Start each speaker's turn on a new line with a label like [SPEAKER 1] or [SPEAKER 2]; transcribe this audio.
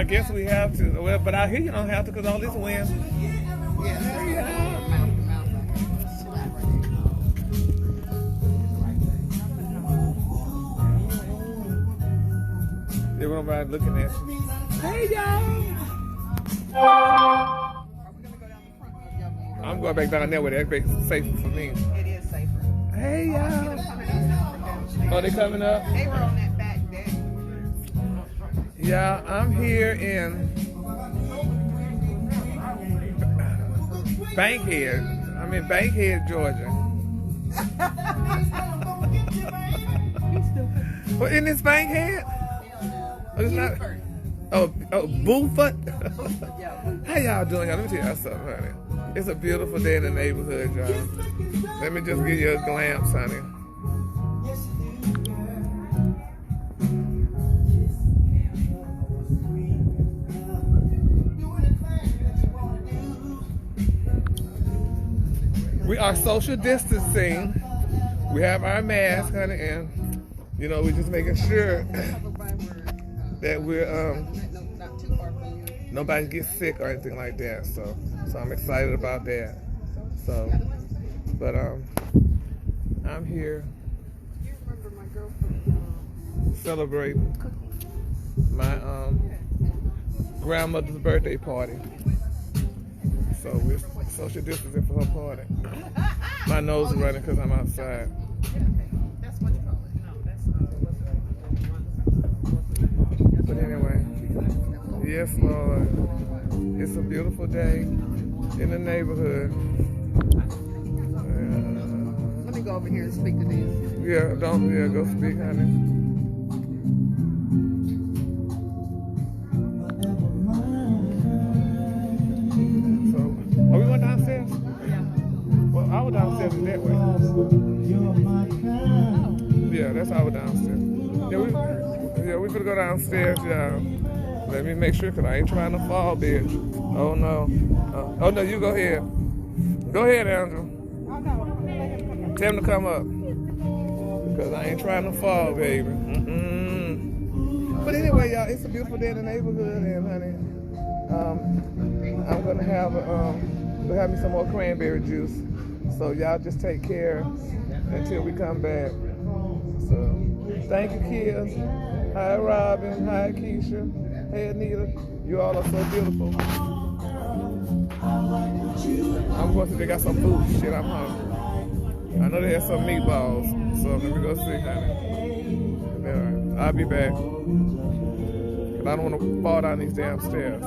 [SPEAKER 1] I guess we have to. Well, but out here you don't have to because all this wind. There was nobody looking at you. Hey, y'all. I'm going back down there where that's safer for me.
[SPEAKER 2] It is safer.
[SPEAKER 1] Hey, y'all. Oh, they coming up?
[SPEAKER 2] They were on that back deck.
[SPEAKER 1] Yeah, I'm here in Bankhead. I'm in Bankhead, Georgia. What, in this Bankhead? Oh, it's not. Oh, Buford. How y'all doing? Let me tell y'all something, honey. It's a beautiful day in the neighborhood, y'all. Let me just give you a glance, honey. We are social distancing. We have our mask, honey, and you know we're just making sure that we're nobody gets sick or anything like that. So I'm excited about that. So, but I'm here celebrating my grandmother's birthday party. So we're social distancing for her party. My nose is running because I'm outside.
[SPEAKER 2] That's what you call it. No, that's
[SPEAKER 1] But anyway, yes, Lord. It's a beautiful day in the neighborhood.
[SPEAKER 2] Let me go over here and speak to this.
[SPEAKER 1] Go speak, honey. Are we going downstairs?
[SPEAKER 2] Yeah.
[SPEAKER 1] Well, I was downstairs that way. Yeah, that's our downstairs. We could go downstairs, yeah. Let me make sure, because I ain't trying to fall, bitch. Oh, no. Oh, no, you go ahead. Go ahead, Andrew. Tell him to come up. Because I ain't trying to fall, baby. But anyway, y'all, it's a beautiful day in the neighborhood, and honey, I'm going to have we'll have me some more cranberry juice. So y'all just take care until we come back. So thank you, kids. Hi, Robin. Hi, Keisha. Hey, Anita. You all are so beautiful. I'm going to they got some food. Shit, I'm hungry. I know they have some meatballs. So let me go see, honey. All right, I'll be back. I don't want to fall down these damn stairs.